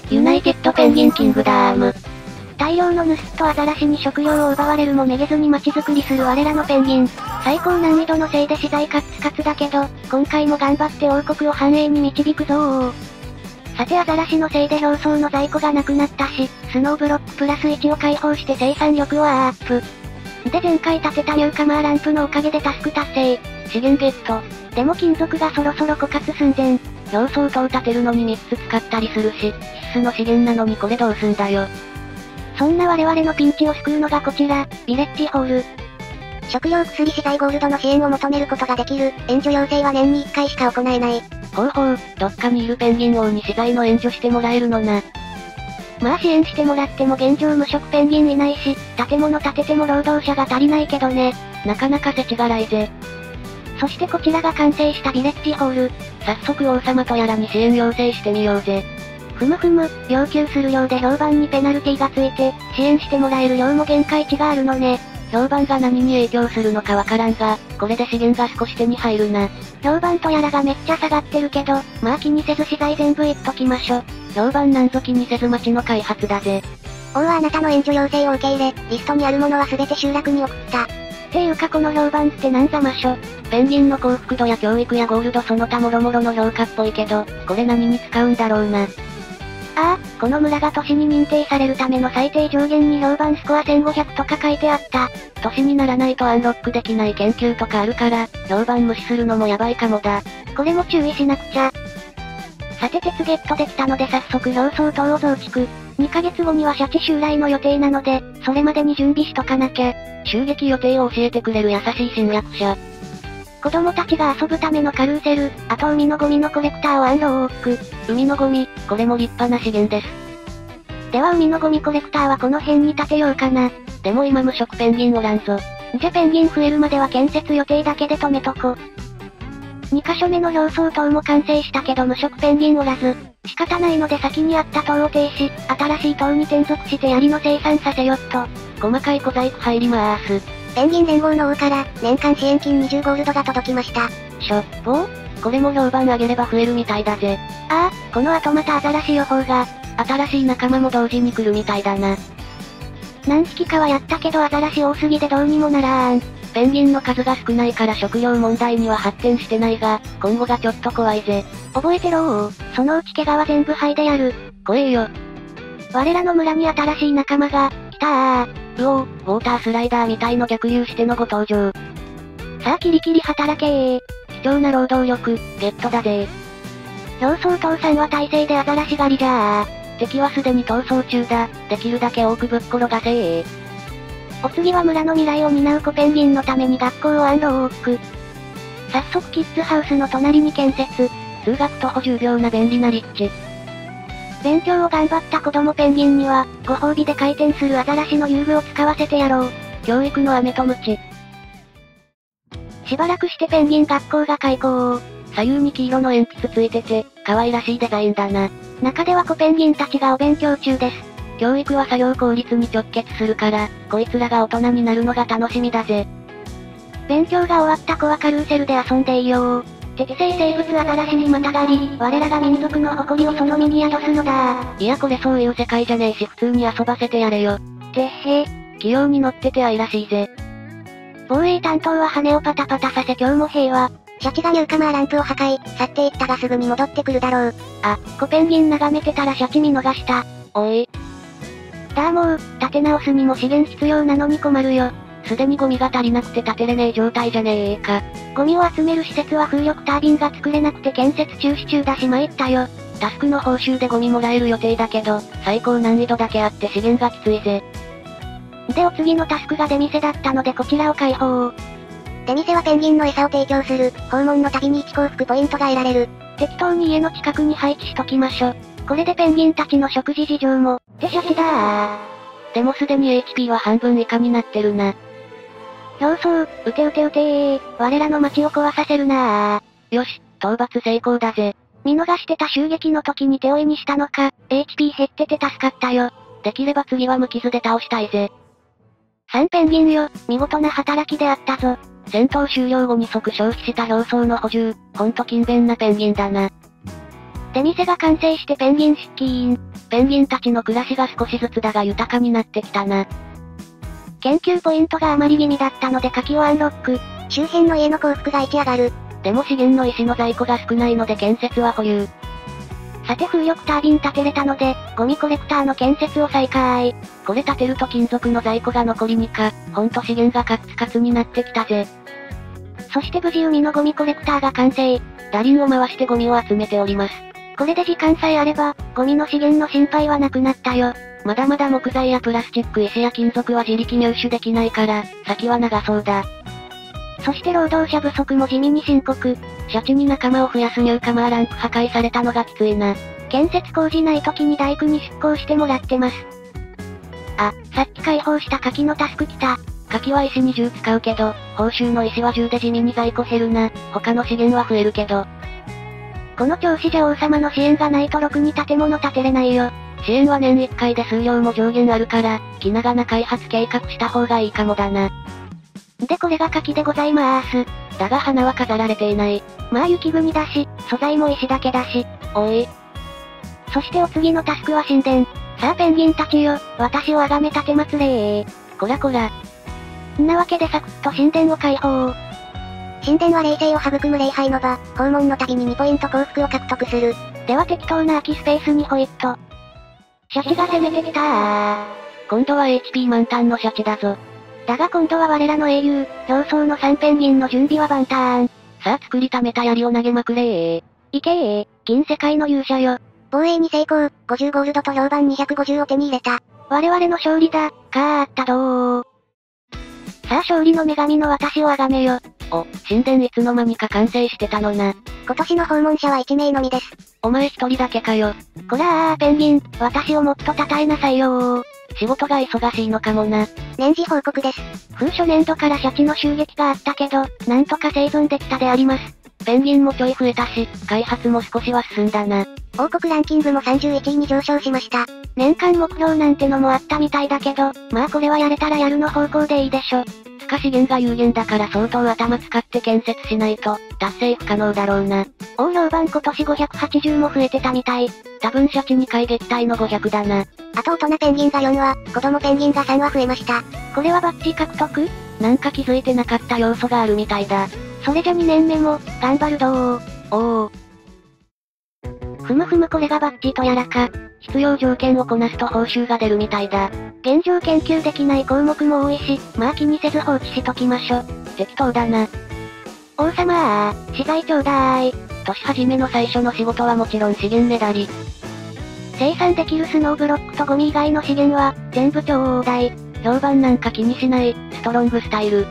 ユナイテッドペンギンキングダム。大量の盗人とアザラシに食料を奪われるもめげずに街づくりする我らのペンギン。最高難易度のせいで資材カツカツだけど、今回も頑張って王国を繁栄に導くぞー。さてアザラシのせいで表層の在庫がなくなったし、スノーブロックプラス1を解放して生産力をアップ。で前回建てたニューカマーランプのおかげでタスク達成。資源ゲット。でも金属がそろそろ枯渇寸前。表層塔建てるのに3つ使ったりするし、必須の資源なのにこれどうすんだよ。そんな我々のピンチを救うのがこちら、ビレッジホール。食料薬資材ゴールドの支援を求めることができる、援助要請は年に1回しか行えない。ほうほう、どっかにいるペンギン王に資材の援助してもらえるのな。まあ支援してもらっても現状無職ペンギンいないし、建物建てても労働者が足りないけどね。なかなか世知辛いぜ。そしてこちらが完成したビレッジホール。早速王様とやらに支援要請してみようぜ。ふむふむ、要求する量で評判にペナルティがついて、支援してもらえる量も限界値があるのね。評判が何に影響するのかわからんが、これで資源が少し手に入るな。評判とやらがめっちゃ下がってるけど、まあ気にせず資材全部言っときましょ。評判なんぞ気にせず町の開発だぜ。王はあなたの援助要請を受け入れ、リストにあるものは全て集落に送った。っていうかこの評判ってなんざましょ。ペンギンの幸福度や教育やゴールドその他諸々の評価っぽいけど、これ何に使うんだろうな。ああ、この村が都市に認定されるための最低上限に評判スコア1500とか書いてあった。都市にならないとアンロックできない研究とかあるから、評判無視するのもやばいかもだ。これも注意しなくちゃ。さて鉄ゲットできたので早速表層塔を増築。2ヶ月後にはシャチ襲来の予定なので、それまでに準備しとかなきゃ。襲撃予定を教えてくれる優しい侵略者。子供たちが遊ぶためのカルーセル、あと海のゴミのコレクターをアンロー置く。海のゴミ、これも立派な資源です。では海のゴミコレクターはこの辺に建てようかな。でも今無職ペンギンおらんぞ。じゃペンギン増えるまでは建設予定だけで止めとこ。2カ所目の表層塔も完成したけど無職ペンギンおらず、仕方ないので先にあった塔を停止、新しい塔に転属して槍の生産させよっと。細かい小細工入りまーす。ペンギン連合の王から、年間支援金20ゴールドが届きました。しょぼこれも評判上げれば増えるみたいだぜ。ああ、この後またアザラシ予報が。新しい仲間も同時に来るみたいだな。何匹かはやったけどアザラシ多すぎでどうにもならん。ペンギンの数が少ないから食料問題には発展してないが、今後がちょっと怖いぜ。覚えてろー。そのうち怪我は全部灰でやる。怖えよ。我らの村に新しい仲間が、来たー。ウォータースライダーみたいの逆流してのご登場。さあキリキリ働けー。貴重な労働力、ゲットだぜー。表層塔さんは体制でアザラシ狩りじゃー。敵はすでに逃走中だ。できるだけ多くぶっ転がせー。お次は村の未来を担う子ペンギンのために学校をアンローを置く。早速キッズハウスの隣に建設。通学徒歩10秒な便利な立地。勉強を頑張った子供ペンギンには、ご褒美で回転するアザラシの遊具を使わせてやろう。教育の飴と鞭。しばらくしてペンギン学校が開校。左右に黄色の鉛筆ついてて、可愛らしいデザインだな。中では子ペンギンたちがお勉強中です。教育は作業効率に直結するから、こいつらが大人になるのが楽しみだぜ。勉強が終わった子はカルーセルで遊んでいいよー。適正生物アザラシにまたがり、我らが民族の誇りをその身に宿すのだ。いやこれそういう世界じゃねえし普通に遊ばせてやれよ。てっへ。器用に乗ってて愛らしいぜ。防衛担当は羽をパタパタさせ今日も平和。シャチがニューカマーランプを破壊、去っていったがすぐに戻ってくるだろう。あ、子ペンギン眺めてたらシャチ見逃した。おい。だーもう、立て直すにも資源必要なのに困るよ。すでにゴミが足りなくて建てれねえ状態じゃねえか。ゴミを集める施設は風力タービンが作れなくて建設中止中だし参ったよ。タスクの報酬でゴミもらえる予定だけど、最高難易度だけあって資源がきついぜ。でお次のタスクが出店だったのでこちらを開放。出店はペンギンの餌を提供する。訪問の度に1幸福ポイントが得られる。適当に家の近くに配置しときましょ。これでペンギンたちの食事事情も、てしゃしだー。でもすでに HP は半分以下になってるな。表層、うてうてうてー。我らの町を壊させるなー。よし、討伐成功だぜ。見逃してた襲撃の時に手負いにしたのか、HP 減ってて助かったよ。できれば次は無傷で倒したいぜ。3ペンギンよ、見事な働きであったぞ。戦闘終了後に即消費した表層の補充、ほんと勤勉なペンギンだな。出店が完成してペンギン出勤。ペンギンたちの暮らしが少しずつだが豊かになってきたな。研究ポイントが余り気味だったので火器をアンロック。周辺の家の幸福が1上がる。でも資源の石の在庫が少ないので建設は保留。さて風力タービン建てれたので、ゴミコレクターの建設を再開。これ建てると金属の在庫が残り2か、ほんと資源がカツカツになってきたぜ。そして無事海のゴミコレクターが完成。ラリンを回してゴミを集めております。これで時間さえあれば、ゴミの資源の心配はなくなったよ。まだまだ木材やプラスチック石や金属は自力入手できないから、先は長そうだ。そして労働者不足も地味に深刻。シャチに仲間を増やすニューカマーランク破壊されたのがきついな。建設工事ない時に大工に出向してもらってます。あ、さっき解放した柿のタスク来た。柿は石に銃使うけど、報酬の石は銃で地味に在庫減るな。他の資源は増えるけど。この調子じゃ王様の支援がないとろくに建物建てれないよ。支援は年1回で数量も上限あるから、気長な開発計画した方がいいかもだな。でこれが柿でございまーす。だが花は飾られていない。まあ雪国だし、素材も石だけだし。おい。そしてお次のタスクは神殿。さあペンギンたちよ、私を崇め立てまつれー。こらこら。んなわけでサクッと神殿を開放。神殿は霊性を育む礼拝の場、訪問の度に2ポイント幸福を獲得する。では適当な空きスペースにホイット。シャチが攻めてきたー。今度は HP 満タンのシャチだぞ。だが今度は我らの英雄、表層の3ペンギンの準備は万端。さあ作りためた槍を投げまくれー。いけー、銀世界の勇者よ。防衛に成功、50ゴールドと評判250を手に入れた。我々の勝利だ、かーったどー。さあ勝利の女神の私を崇めよ。お、神殿いつの間にか完成してたのな。今年の訪問者は1名のみです。お前一人だけかよ。こらーペンギン、私をもっと称えなさいよー。仕事が忙しいのかもな。年次報告です。風初年度からシャチの襲撃があったけど、なんとか生存できたであります。ペンギンもちょい増えたし、開発も少しは進んだな。王国ランキングも31位に上昇しました。年間目標なんてのもあったみたいだけど、まあこれはやれたらやるの方向でいいでしょ。つか資源が有限だから相当頭使って建設しないと、達成不可能だろうな。評判今年580も増えてたみたい。多分シャチ2回撃退の500だな。あと大人ペンギンが4羽、子供ペンギンが3羽増えました。これはバッジ獲得？なんか気づいてなかった要素があるみたいだ。それじゃ2年目も、頑張るどー。おー。ふむふむこれがバッジとやらか。必要条件をこなすと報酬が出るみたいだ。現状研究できない項目も多いし、まあ気にせず放置しときましょ。適当だな。王様資材ちょうだーい。年始めの最初の仕事はもちろん資源ねだり。生産できるスノーブロックとゴミ以外の資源は、全部ちょうだい。評判なんか気にしない、ストロングスタイル。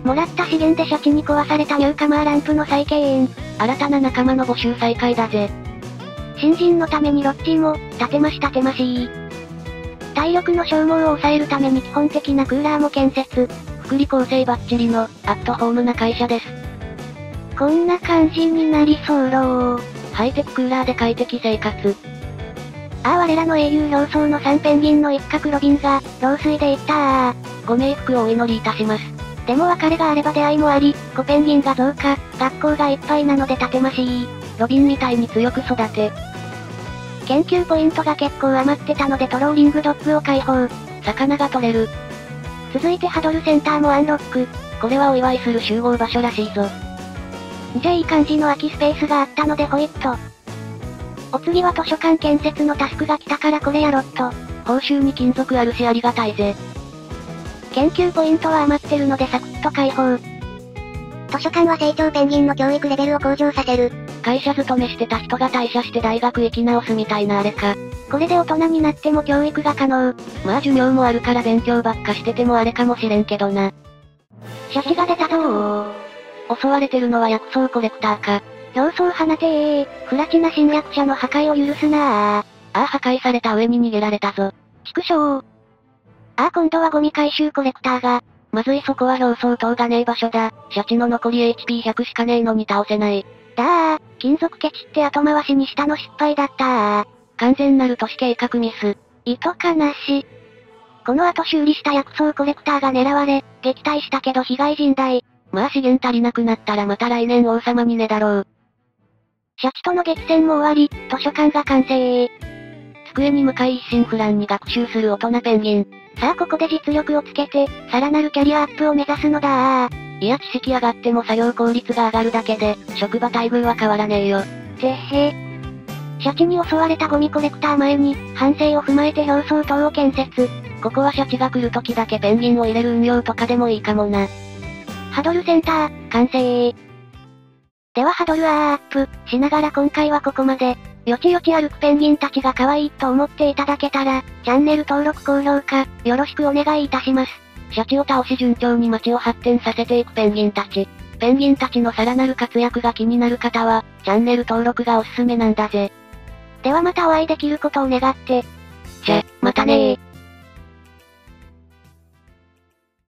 もらった資源でシャチに壊されたニューカマーランプの再建園。新たな仲間の募集再開だぜ。新人のためにロッチーも、立てまし。体力の消耗を抑えるために基本的なクーラーも建設。福利厚生バッチリの、アットホームな会社です。こんな感じになりそうろー。ハイテククーラーで快適生活。ああ我らの英雄表層の3ペンギンの一角ロビンが、老衰でいったー。ご冥福をお祈りいたします。でも別れがあれば出会いもあり、子ペンギンが増加、学校がいっぱいなので立てましー。ロビンみたいに強く育て。研究ポイントが結構余ってたのでトローリングドッグを開放。魚が取れる。続いてハドルセンターもアンロック。これはお祝いする集合場所らしいぞ。じゃあいい感じの空きスペースがあったのでホイット。お次は図書館建設のタスクが来たからこれやろっと。報酬に金属あるしありがたいぜ。研究ポイントは余ってるのでサクッと開放。図書館は成長ペンギンの教育レベルを向上させる。会社勤めしてた人が退社して大学行き直すみたいなあれか。これで大人になっても教育が可能。まあ寿命もあるから勉強ばっかしててもあれかもしれんけどな。シャチが出たぞー。襲われてるのは薬草コレクターか。表層放てー。不埒な侵略者の破壊を許すなー。ああ破壊された上に逃げられたぞ。畜生。ああ今度はゴミ回収コレクターが。まずいそこは表層塔がねえ場所だ。シャチの残り HP100 しかねえのに倒せない。だー、金属ケチって後回しにしたの失敗だったー。完全なる都市計画ミス。意図かなし。この後修理した薬草コレクターが狙われ、撃退したけど被害甚大。まあ資源足りなくなったらまた来年王様にねだろう。シャチとの激戦も終わり、図書館が完成。机に向かい一心不乱に学習する大人ペンギン。さあここで実力をつけて、さらなるキャリアアップを目指すのだいや知識上がっても作業効率が上がるだけで、職場待遇は変わらねえよ。てっへ。シャチに襲われたゴミコレクター前に、反省を踏まえて表層塔を建設。ここはシャチが来る時だけペンギンを入れる運用とかでもいいかもな。ハドルセンター、完成。ではハドルアップ、しながら今回はここまで。よちよち歩くペンギンたちが可愛いと思っていただけたら、チャンネル登録高評価、よろしくお願いいたします。シャチを倒し順調に街を発展させていくペンギンたち。ペンギンたちのさらなる活躍が気になる方は、チャンネル登録がおすすめなんだぜ。ではまたお会いできることを願って。じゃ、またねー。